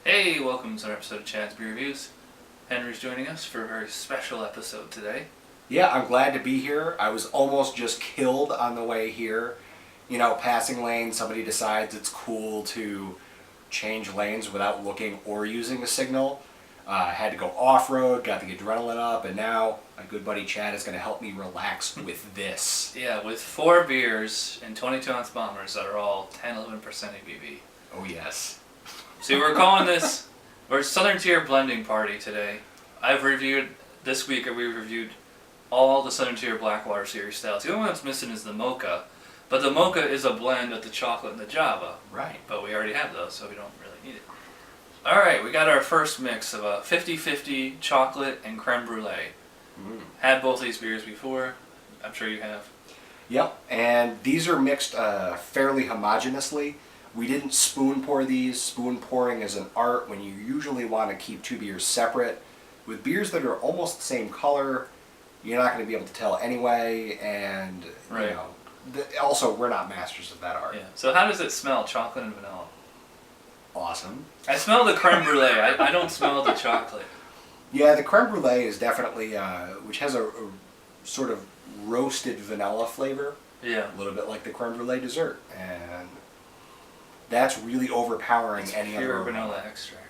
Hey, welcome to our episode of Chad's Beer Reviews. Henry's joining us for a very special episode today. Yeah, I'm glad to be here. I was almost just killed on the way here. You know, passing lanes, somebody decides it's cool to change lanes without looking or using a signal. I had to go off-road, got the adrenaline up, and now my good buddy Chad is going to help me relax with this. Yeah, with 4 beers and 22-ounce bombers that are all 10-11% ABV. Oh, yes. See, we're calling this our Southern Tier Blending Party today. This week we reviewed all the Southern Tier Blackwater series stouts. The only one that's missing is the Mocha. But the Mocha is a blend of the chocolate and the jah-va. Right. But we already have those, so we don't really need it. Alright, we got our first mix of a 50-50 chocolate and creme brulee. Had both these beers before. I'm sure you have. Yep, and these are mixed fairly homogeneously. We didn't spoon pour these. Spoon pouring is an art when you usually want to keep 2 beers separate. With beers that are almost the same color, you're not going to be able to tell anyway, and Right. you know, also we're not masters of that art. Yeah. So how does it smell, chocolate and vanilla? Awesome. I smell the creme brulee. I don't smell the chocolate. Yeah, the creme brulee is definitely, which has a sort of roasted vanilla flavor, Yeah. a little bit like the creme brulee dessert, and that's really overpowering It's any pure other vanilla extract.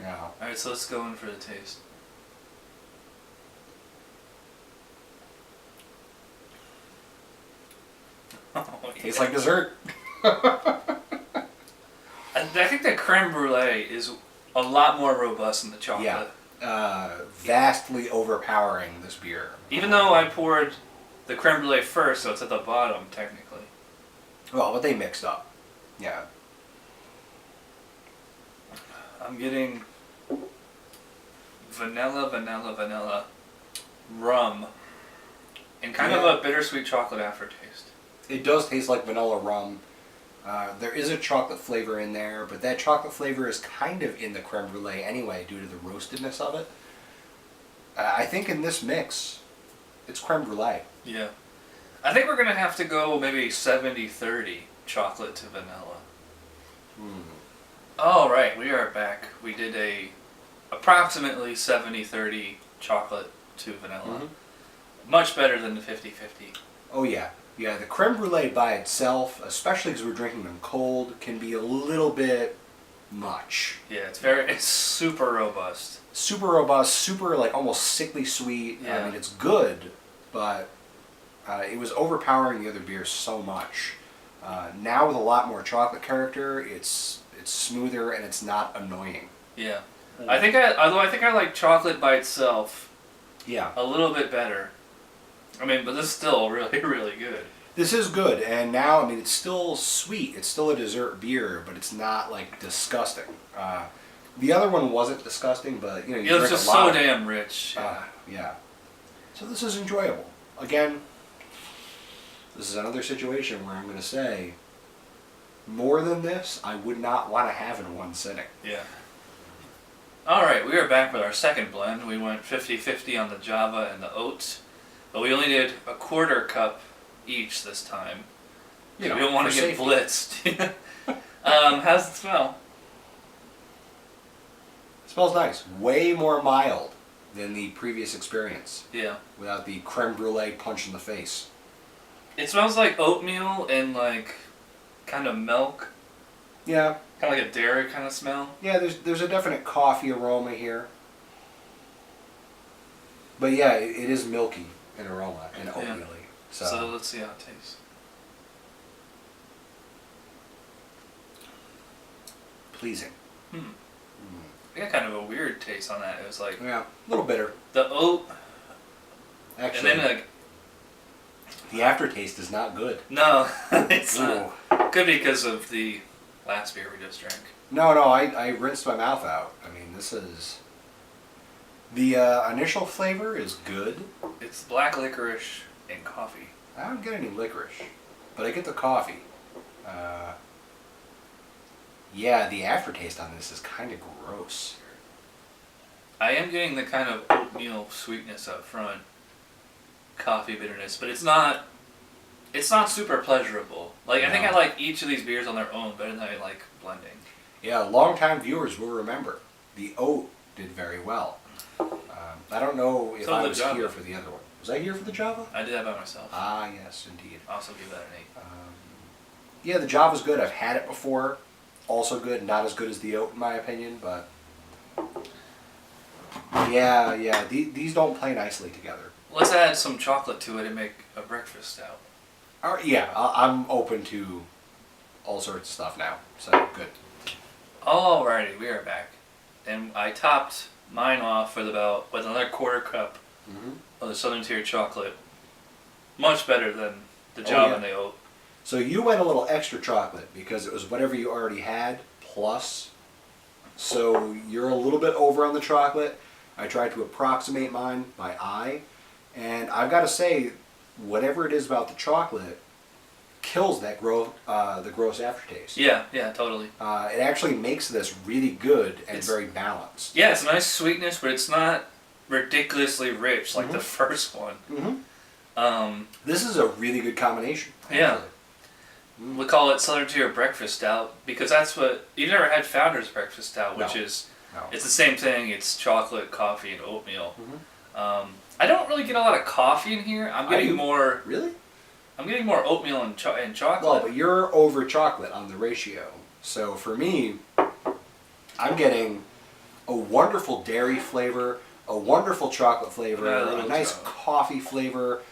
Yeah. Yeah. All right, so let's go in for the taste. Oh, Tastes yeah. like dessert. I think the creme brulee is a lot more robust than the chocolate. Yeah. Vastly overpowering this beer. Even though I poured the creme brulee first, so it's at the bottom technically. Well, but they mixed up. Yeah. I'm getting vanilla, rum, and kind of a bittersweet chocolate aftertaste. It does taste like vanilla rum. There is a chocolate flavor in there, but that chocolate flavor is kind of in the creme brulee anyway due to the roastedness of it. I think in this mix, it's creme brulee. Yeah. I think we're going to have to go maybe 70-30 chocolate to vanilla. All right, we are back. We did a approximately 70-30 chocolate to vanilla. Much better than the 50-50. Oh yeah. Yeah, the creme brulee by itself, especially because we're drinking them cold, can be a little bit much. Yeah, it's super robust. Super robust, super like almost sickly sweet. Yeah. I mean, it's good, but it was overpowering the other beers so much. Now with a lot more chocolate character, it's smoother and it's not annoying. Yeah. I think I like chocolate by itself Yeah. a little bit better. I mean, but this is still really, really good. This is good, and now, I mean, it's still sweet. It's still a dessert beer, but it's not, like, disgusting. The other one wasn't disgusting, but, you know, you It was drink a just lot so of it. damn rich. Yeah. So this is enjoyable. Again, this is another situation where I'm going to say, more than this, I would not want to have in one sitting. Yeah. Alright, we are back with our second blend. We went 50-50 on the jah-va and the oats. But we only did a quarter cup each this time. You know, we don't want to for get safety. blitzed. How's it smell? It smells nice. Way more mild than the previous experience, Yeah. without the creme brulee punch in the face. It smells like oatmeal and like kind of milk. Yeah. Kind of like a dairy kind of smell. Yeah, there's a definite coffee aroma here. But yeah, it is milky in aroma and oatmeal-y. So let's see how it tastes. Pleasing. I got kind of a weird taste on that. It was like Yeah, a little bitter. the oat, Actually, and then like the aftertaste is not good. no, it's not. Ooh. Could be because of the last beer we just drank. No, I rinsed my mouth out. I mean, this is... The initial flavor is good. It's black licorice and coffee. I don't get any licorice, but I get the coffee. Yeah, the aftertaste on this is kind of gross. I am getting the kind of oatmeal sweetness up front, coffee bitterness, but it's not super pleasurable. Like, I think I like each of these beers on their own better than I like blending. Yeah, longtime viewers will remember the oat did very well. I don't know if So I the was jah-va. here for the other one. Was I here for the jah-va? I did that by myself. Ah, yes, indeed. I also give that an 8. Yeah, the jah-va's good. I've had it before. Also good. Not as good as the oat, in my opinion, but yeah. These don't play nicely together. Let's add some chocolate to it and make a breakfast stout. All right, yeah, I'm open to all sorts of stuff now. So good. Alrighty, we are back. And I topped mine off with another quarter cup of the Southern Tier chocolate. Much better than the jah-va and the oat. So you went a little extra chocolate because it was whatever you already had plus. So you're a little bit over on the chocolate. I tried to approximate mine by eye. And I've got to say, whatever it is about the chocolate kills that the gross aftertaste. Yeah, totally. It actually makes this really good and very balanced. Yeah, it's a nice sweetness, but it's not ridiculously rich like the first one. This is a really good combination. Actually. Yeah. We call it Southern Tier Breakfast Stout because that's what... You've never had Founder's Breakfast Stout, which is... No. It's the same thing. It's chocolate, coffee, and oatmeal. I don't really get a lot of coffee in here. I'm getting more... Really? I'm getting more oatmeal and chocolate. Well, but you're over chocolate on the ratio. So for me, I'm getting a wonderful dairy flavor, a wonderful chocolate flavor, a nice coffee flavor,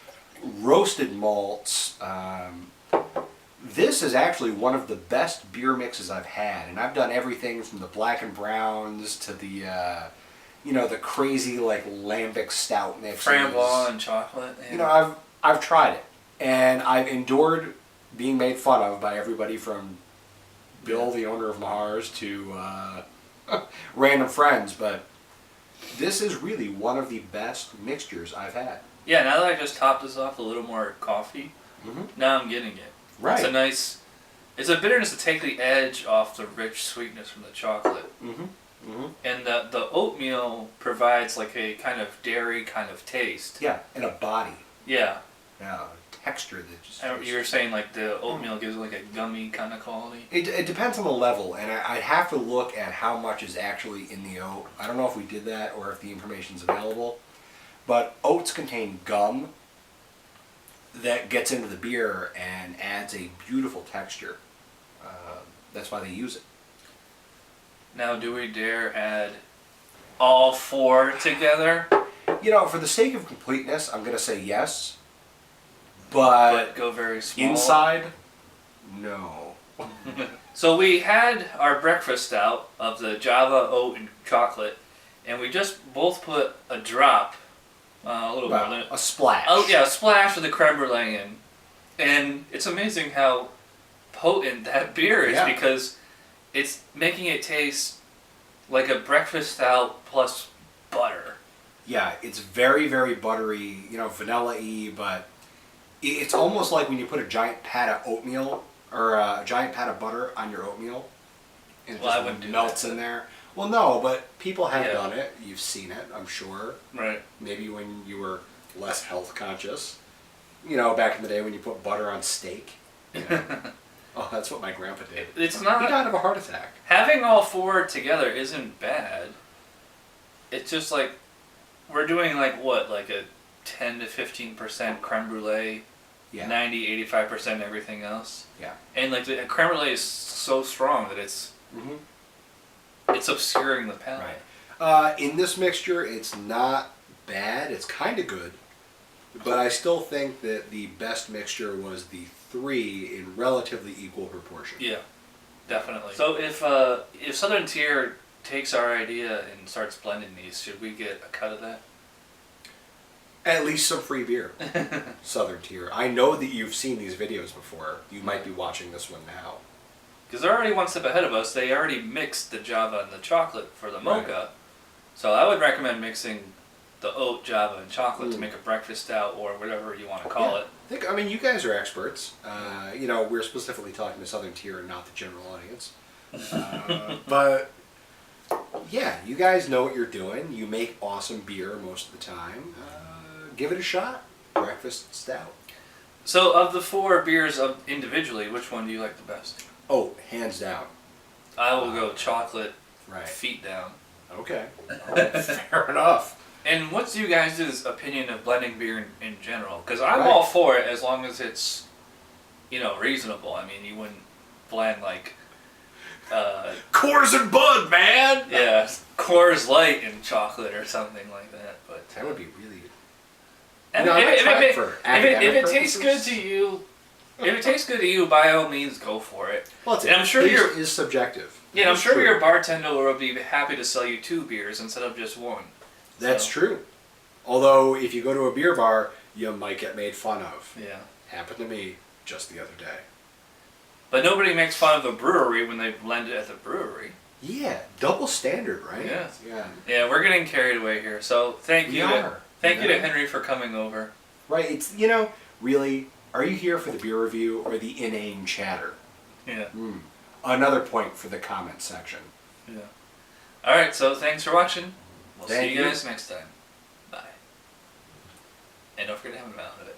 roasted malts. This is actually one of the best beer mixes I've had, and I've done everything from the black and browns to the, the crazy like lambic stout mixes. Framboise and chocolate. Yeah. I've tried it, and I've endured being made fun of by everybody from Bill, the owner of Mosher's, to random friends, but this is really one of the best mixtures I've had. Yeah, now that I just topped this off a little more coffee, now I'm getting it. Right. It's a bitterness to take the edge off the rich sweetness from the chocolate. And the oatmeal provides like a kind of dairy kind of taste. Yeah, and a body. Yeah. Yeah, texture that just... You were saying like the oatmeal gives like a gummy kind of quality? It depends on the level, and I'd have to look at how much is actually in the oat. I don't know if we did that or if the information's available. But oats contain gum that gets into the beer and adds a beautiful texture. That's why they use it. Now, do we dare add all 4 together? For the sake of completeness, I'm going to say yes. But go very small. Inside, no. So we had our breakfast stout of the jah-va, oat, and chocolate, and we just both put a drop, a little more than a splash. Oh yeah, a splash of the creme brulee in, and it's amazing how potent that beer is because it's making it taste like a breakfast stout plus butter. Yeah, it's very, very buttery, vanilla-y, but it's almost like when you put a giant pat of oatmeal or a giant pat of butter on your oatmeal, and it just melts in there. Well, no, but people have done it. You've seen it, I'm sure. Right. Maybe when you were less health conscious. Back in the day when you put butter on steak. Oh, that's what my grandpa did. It's not... He died of a heart attack. Having all 4 together isn't bad. It's just like, we're doing like a 10 to 15% creme brulee, 90-85% everything else. Yeah. And like the creme brulee is so strong that it's obscuring the palate. Right. In this mixture, it's not bad. It's kind of good. But I still think that the best mixture was the 3 in relatively equal proportion. Yeah, definitely. So if Southern Tier takes our idea and starts blending these, should we get a cut of that? At least some free beer. Southern Tier. I know that you've seen these videos before. You might be watching this one now. Because they're already one step ahead of us. They already mixed the jah-va and the chocolate for the mocha. Right. So I would recommend mixing the oat, jah-va, and chocolate to make a breakfast stout or whatever you want to call it. You guys are experts. We're specifically talking to Southern Tier and not the general audience. But yeah, you guys know what you're doing. You make awesome beer most of the time. Give it a shot. Breakfast stout. So of the 4 beers individually, which one do you like the best? Oh, hands down. I will go chocolate Right. feet down. Okay. Fair enough. And what's you guys' opinion of blending beer in general? Because I'm Right. all for it as long as it's, reasonable. I mean, you wouldn't blend like, Coors and Bud, man. yeah, Coors Light and chocolate or something like that. But That would be really. and No, I'm not trying for if academic it tastes good purposes. to you, if it tastes good to you, by all means, go for it. Well, And I'm sure taste is subjective. Yeah, I'm That's sure true. your bartender will be happy to sell you 2 beers instead of just 1. That's So, true. Although, if you go to a beer bar, you might get made fun of. Yeah. Happened to me just the other day. But nobody makes fun of the brewery when they blend it at the brewery. Yeah, double standard, right? Yeah. Yeah. Yeah, we're getting carried away here. So thank We you. are. Thank you Yeah. to Henry for coming over. Right. It's really. Are you here for the beer review or the inane chatter? Yeah. Another point for the comment section. Yeah. All right. So thanks for watching. We'll Thank see you you. guys next time. Bye. And don't forget to have a mouth of it.